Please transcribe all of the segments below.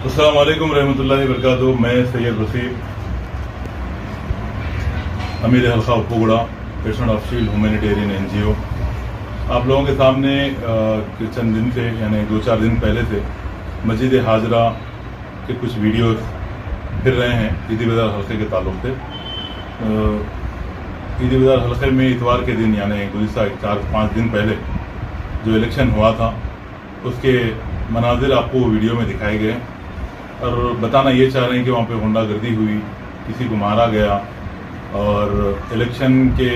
अस्सलाम वालेकुम रहमतुल्लाहि वबरकातुहू। मैं सैयद वसीम, अमीर हल्का Upguda, president of shield humanitarian NGO, आप लोगों के सामने चंद दिन से यानी 2-4 दिन पहले से मस्जिद हाजरा के कुछ वीडियोस फिर रहे हैं ईदी बदार हल्के के ताल्लुक से। ईदी बदार हल्के में इतवार के दिन यानी गुज़िश्ता 4-5 दिन पहले जो इलेक्शन हुआ था उसके मनाजिर आपको वीडियो में दिखाए गए और बताना ये चाह रहे हैं कि वहाँ पे गुंडागर्दी हुई, किसी को मारा गया और इलेक्शन के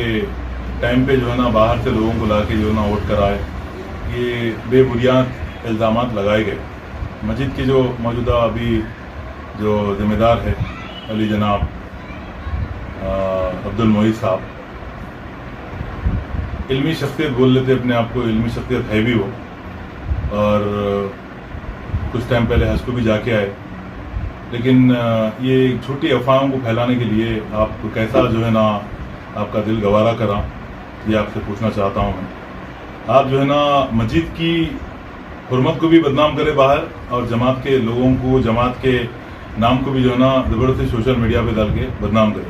टाइम पे जो है ना बाहर से लोगों को ला के जो है ना वोट कराए, ये बेबुनियाद इल्ज़ामात लगाए गए। मस्जिद के जो मौजूदा अभी जो ज़िम्मेदार है अली जनाब अब्दुल मोईद साहब, इल्मी शख्सियत बोल लेते अपने आप को, इल्मी शख्सियत है भी वो, और कुछ टाइम पहले हज को भी जाके आए, लेकिन ये छोटी अफवाहों को फैलाने के लिए आपको कैसा जो है ना आपका दिल गवारा करा, ये आपसे पूछना चाहता हूँ मैं। आप जो है ना मस्जिद की हुर्मत को भी बदनाम करे बाहर और जमात के लोगों को, जमात के नाम को भी जो है ना ज़बरदस्ती सोशल मीडिया पे डाल के बदनाम करे।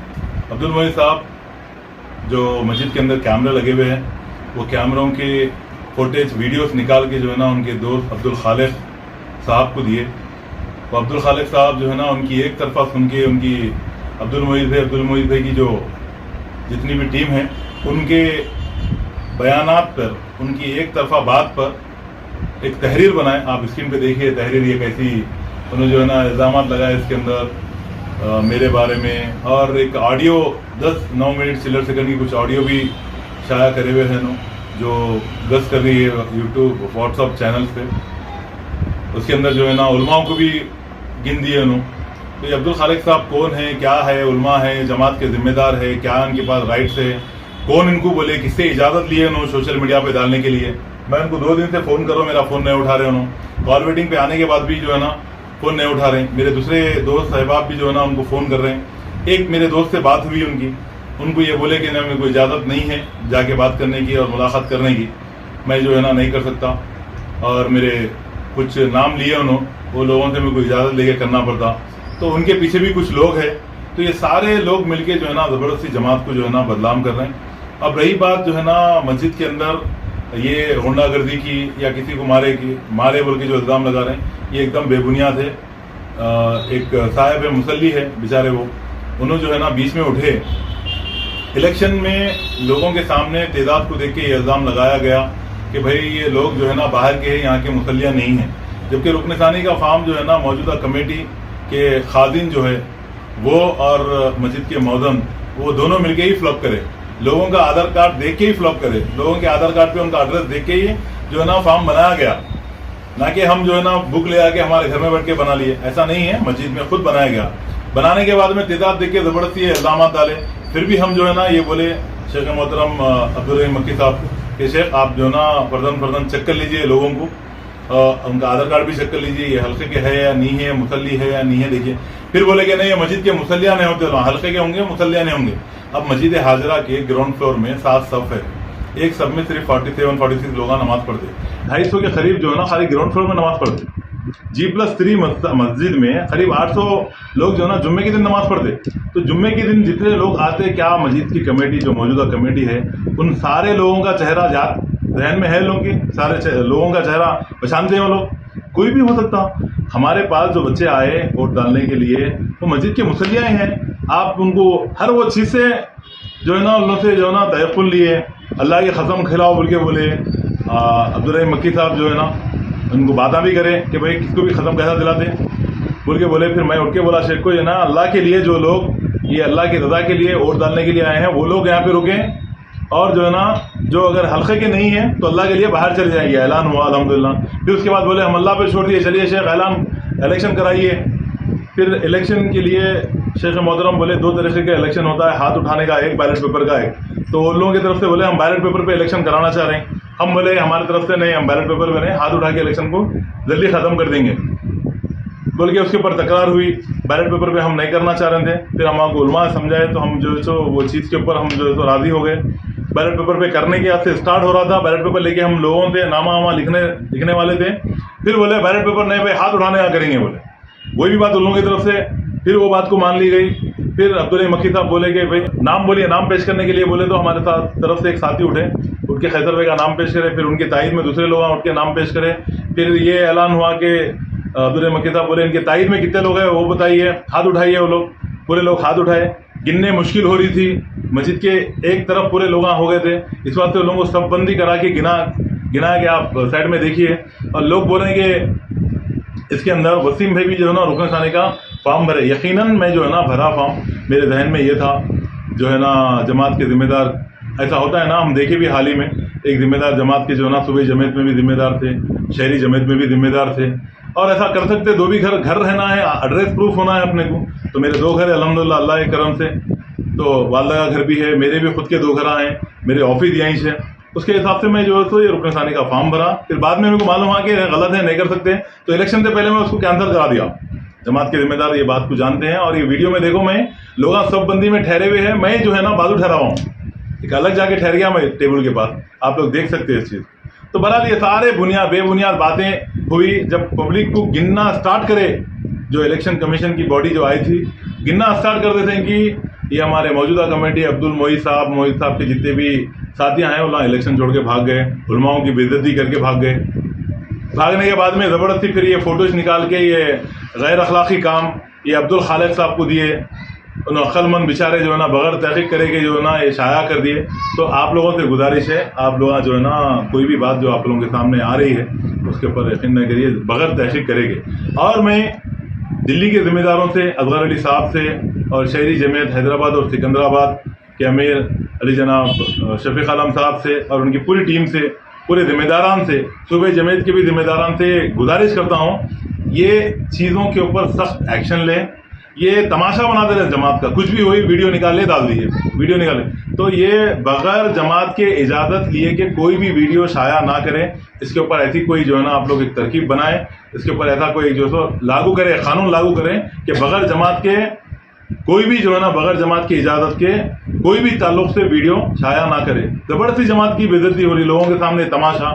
अब्दुल मोईद साहब जो मस्जिद के अंदर कैमरे लगे हुए हैं, वो कैमरों के फुटेज वीडियोस निकाल के जो है ना उनके दोस्त अब्दुल खालिक साहब को दिए। तो अब्दुल खालिक साहब जो है ना उनकी एक तरफा सुन के उनकी अब्दुल मोईद भाई की जो जितनी भी टीम है उनके बयानात पर, उनकी एक तरफा बात पर एक तहरीर बनाए। आप स्क्रीन पे देखिए तहरीर, ये कैसी उन्होंने जो है ना इल्ज़ामात लगाए इसके अंदर मेरे बारे में, और एक ऑडियो 10-9 मिनट चिल्लर सेकंड की कुछ ऑडियो भी शाया करे हुए हैं जो गस कर रही है यूट्यूब व्हाट्सअप चैनल पे। उसके अंदर जो है ना उलमाओं को भी गिन दिए उन्होंने। तो ये अब्दुल खालिक साहब कौन है, क्या है, उलमा है, जमात के जिम्मेदार है, क्या उनके पास राइट्स है, कौन इनको बोले, किससे इजाज़त लिए उन्होंने सोशल मीडिया पे डालने के लिए। मैं उनको 2 दिन से फ़ोन कर रहा हूँ, मेरा फ़ोन नहीं उठा रहे उन्होंने। कॉल वेटिंग पे आने के बाद भी जो है ना फ़ोन नहीं उठा रहे। मेरे दूसरे दोस्त साहिबाब भी जो है ना उनको फ़ोन कर रहे हैं। एक मेरे दोस्त से बात हुई उनकी, उनको ये बोले कि ना मेरे को इजाज़त नहीं है जाके बात करने की और मुलाकात करने की, मैं जो है ना नहीं कर सकता, और मेरे कुछ नाम लिए उन्होंने, वो लोगों से मेरे को इजाज़त लेके करना पड़ता। तो उनके पीछे भी कुछ लोग हैं, तो ये सारे लोग मिलके जो है ना ज़बरदस्ती जमात को जो है ना बदनाम कर रहे हैं। अब रही बात जो है ना मस्जिद के अंदर ये गुंडागर्दी की या किसी को मारे बोल के जो इल्ज़ाम लगा रहे हैं, ये एकदम बेबुनियाद है। एक साहिब मुसल्ली है बेचारे, वो उन्होंने जो है ना बीच में उठे, इलेक्शन में लोगों के सामने तेजाब को देख के ये इल्ज़ाम लगाया गया कि भाई ये लोग जो है ना बाहर के हैं, यहाँ के मुसल्लियाँ नहीं हैं, जबकि रुकन सानी का फार्म जो है ना मौजूदा कमेटी के खादिन जो है वो और मस्जिद के मौज़न, वो दोनों मिलके ही फ्लॉप करे, लोगों का आधार कार्ड देख के ही फ्लॉप करे, लोगों के आधार कार्ड पे उनका एड्रेस देख के ही जो है ना फॉर्म बनाया गया, ना कि हम जो है ना बुक ले आके हमारे घर में बैठ के बना लिए। ऐसा नहीं है, मस्जिद में खुद बनाया गया। बनाने के बाद में तेजाब देख के ज़बरदस्ती इल्ज़ाम डाले। फिर भी हम जो है ना ये बोले शेख मोहतरम अब्दुल रहीम मक्की साहब के, शेख आप जो है ना फर्दन चेक कर लीजिए लोगों को, उनका आधार कार्ड भी चेक कर लीजिए, ये हल्के के है या नहीं है, मुसल्ली है या नहीं है, देखिए। फिर बोले कि नहीं ये मस्जिद के मुसल्लियाँ नहीं होते, हल्के के होंगे, मुसल्लियाँ नहीं होंगे। अब मस्जिद हाजरा के ग्राउंड फ्लोर में 7 सफ है, एक सब में सिर्फ 47-46 लोग नमाज पढ़ते, 250 के करीब जो है ना खाली ग्राउंड फ्लोर में नमाज पढ़ते। G+3 मस्जिद में करीब 800 लोग जो है ना जुम्मे के दिन नमाज पढ़ते। तो जुम्मे के दिन जितने लोग आते, क्या मस्जिद की कमेटी जो मौजूदा कमेटी है उन सारे लोगों का चेहरा याद जहन में है, लोगों की सारे लोगों का चेहरा पहचानते हैं वो लोग? कोई भी हो सकता। हमारे पास जो बच्चे आए वोट डालने के लिए वो मस्जिद के मुसल्लियाँ हैं, आप उनको हर वो चीज़ से जो है ना उन लोग से जो है ना तयक्कुल लिए, अल्लाह की कसम खिलाओ बोल के बोले। अब्दुल रहीम मक्की साहब जो है ना उनको बाधा भी करे कि भाई किसको भी ख़त्म कैसा दिलाते बोल के बोले। फिर मैं उठ के बोला शेख को, ये ना अल्लाह के लिए जो लोग ये अल्लाह की रज़ा के लिए वोट डालने के लिए आए हैं वो लोग यहाँ पे रुकें, और जो है ना जो अगर हल्के के नहीं है तो अल्लाह के लिए बाहर चले जाएंगे। ऐलान हुआ अल्हम्दुलिल्लाह। फिर उसके बाद बोले हम अल्लाह पे छोड़ दिए, चलिए शेख ऐलान इलेक्शन कराइए। फिर इलेक्शन के लिए शेख मोहतरम बोले 2 तरीके का इलेक्शन होता है, हाथ उठाने का एक, बैलेट पेपर का एक। तो उन लोगों की तरफ से बोले हम बैलेट पेपर पे इलेक्शन कराना चाह रहे हैं। हम बोले हमारी तरफ से नहीं, हम बैलेट पेपर पे नहीं, हाथ उठा के इलेक्शन को जल्दी ख़त्म कर देंगे बोल के उसके ऊपर तकरार हुई। बैलेट पेपर पे हम नहीं करना चाह रहे थे। फिर हम आपको उलमा समझाए तो हम जो है सो वो चीज़ के ऊपर हम जो है सो राज़ी हो गए। बैलेट पेपर पे करने के यहाँ से स्टार्ट हो रहा था। बैलेट पेपर लेके हम लोगों से नामा वामा लिखने वाले थे। फिर बोले बैलेट पेपर नहीं भाई, हाथ उठाने का करेंगे बोले, वही भी बात उन लोगों की तरफ से। फिर वो बात को मान ली गई। फिर अब्दुल मक्की साहब बोले कि भाई नाम बोलिए, नाम पेश करने के लिए बोले तो हमारे साथ तरफ से एक साथी उठे, उठ के खैसर भाई का नाम पेश करे। फिर उनके तायद में दूसरे लोग उठ के नाम पेश करे। फिर ये ऐलान हुआ कि अब्दुल मक्की साहब बोले इनके तायद में कितने लोग हैं वो बताइए, हाथ उठाइए। वो लोग पूरे लोग हाथ उठाए। गिनने मुश्किल हो रही थी, मस्जिद के एक तरफ पूरे लोग हो गए थे। इस बात से लोगों को सब बंदी करा के गिना के आप साइड में देखिए। और लोग बोल रहे हैं कि इसके अंदर वसीम भाई भी जो है ना रुकन खाने का फॉर्म भरे। यकीनन मैं जो है ना भरा फॉर्म, मेरे जहन में ये था जो है ना जमात के जिम्मेदार, ऐसा होता है ना, हम देखे भी हाल ही में एक जिम्मेदार जमात के जो है ना सूबे जमात में भी जिम्मेदार थे, शहरी जमात में भी जिम्मेदार थे। और ऐसा कर सकते, दो भी घर रहना है, एड्रेस प्रूफ होना है अपने को। तो मेरे 2 घर है अल्हम्दुलिल्लाह अल्लाह के करम से। तो वालदा का घर भी है, मेरे भी खुद के 2 घर हैं, मेरे ऑफिस यहीं से। उसके हिसाब से मैं जो है तो ये रुकन खाने का फॉर्म भरा। फिर बाद में मेरे को मालूम हुआ कि गलत है, नहीं कर सकते, तो इलेक्शन से पहले मैं उसको कैंसिल करा दिया। जमात के जिम्मेदार ये बात को जानते हैं। और ये वीडियो में देखो, मैं लोग सब बंदी में ठहरे हुए हैं, मैं जो है ना बाजू ठहरा हूँ, एक अलग जाके ठहर गया मैं टेबल के पास। आप लोग देख सकते हैं इस चीज़। तो बहरहाल ये सारे बेबुनियाद बातें हुई जब पब्लिक को गिनना स्टार्ट करे। जो इलेक्शन कमीशन की बॉडी जो आई थी, गिनना स्टार्ट कर देते हैं कि ये हमारे मौजूदा कमेटी अब्दुल मोहित साहब के जितने भी साथियाँ हैं वो इलेक्शन छोड़ के भाग गए, उलमाओं की बेइज्जती करके भाग गए। भागने के बाद में ज़बरदस्ती फिर ये फ़ोटोज निकाल के ये गैर अखलाक़ी काम ये अब्दुल खालिक साहब को दिए। उन अक्लमंद बेचारे जो है ना बगैर तहक़ीक़ करे के जो है ना ये शाया कर दिए। तो आप लोगों से गुजारिश है, आप लोग जो है ना कोई भी बात जो आप लोगों के सामने आ रही है उसके ऊपर यकीन न करिए, बगैर तहक़ीक़ करेंगे। और मैं दिल्ली के ज़िम्मेदारों से, असगर अली साहब से और शहरी जमीयत हैदराबाद और सिकंदराबाद के अमीर अली जनाब शफीक आलम साहब से और उनकी पूरी टीम से, पूरे ज़िम्मेदारान से, सूबे जमीयत के भी ज़िम्मेदारान से गुजारिश करता हूँ ये चीज़ों के ऊपर सख्त एक्शन लें। ये तमाशा बना दे रहे जमात का, कुछ भी हुई वीडियो निकाले डाल दीजिए, वीडियो निकाले। तो ये बगैर जमात के इजाज़त लिए कि कोई भी वीडियो शाया ना करें। इसके ऊपर ऐसी कोई जो है ना आप लोग एक तरकीब बनाएं, इसके ऊपर ऐसा कोई जो सो लागू करें, कानून लागू करें कि बगैर जमात के कोई भी जो है ना बगैर जमात की इजाज़त के कोई भी ताल्लुक से वीडियो शाया ना करे। ज़बरदस्ती जमात की बेइज्जती हो रही लोगों के सामने, तमाशा।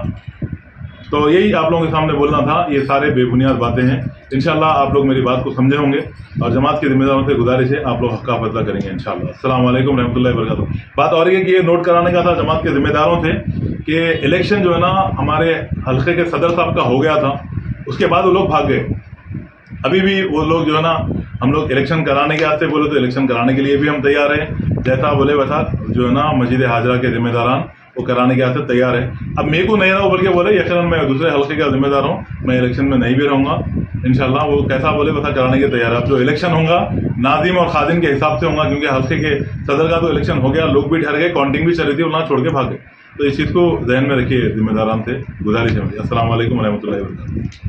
तो यही आप लोगों के सामने बोलना था। ये सारे बेबुनियाद बातें हैं। इंशाल्लाह आप लोग मेरी बात को समझे होंगे और जमात के जिम्मेदारों से गुजारिश है आप लोग हक़ का फैसला करेंगे इंशाल्लाह। अस्सलाम वालेकुम रहमतुल्लाहि व बरकातुहू। बात और ये कि ये नोट कराने का था जमात के जिम्मेदारों से कि इलेक्शन जो है ना हमारे हल्के के सदर साहब का हो गया था, उसके बाद वो लोग भाग गए। अभी भी वो लोग जो है ना हम लोग इलेक्शन कराने के वास्ते बोले तो इलेक्शन कराने के लिए भी हम तैयार हैं। जैसा बोले वैसा जो है ना मस्जिद हाजरा के जिम्मेदारान वो कराने के वास्ते तैयार है। अब मेरे को नहीं रहा बोल के बोले, यकीनन मैं दूसरे हल्के का जिम्मेदार हूँ, मैं इलेक्शन में नहीं भी रहूँगा इंशाल्लाह। वो कैसा बोले वैसा कराने के तैयार है। अब जो इलेक्शन होगा नाजिम और खादिम के हिसाब से होगा, क्योंकि हल्के के सदर का तो इलेक्शन हो गया, लोग भी ठहर गए, काउंटिंग भी चल रही थी, वहाँ छोड़ के भागे। तो इस चीज़ को जहन में रखिए, जिम्मेदारान से गुजारिश है। अस्सलाम वालेकुम रहमतुल्लाहि व बरकातुहू।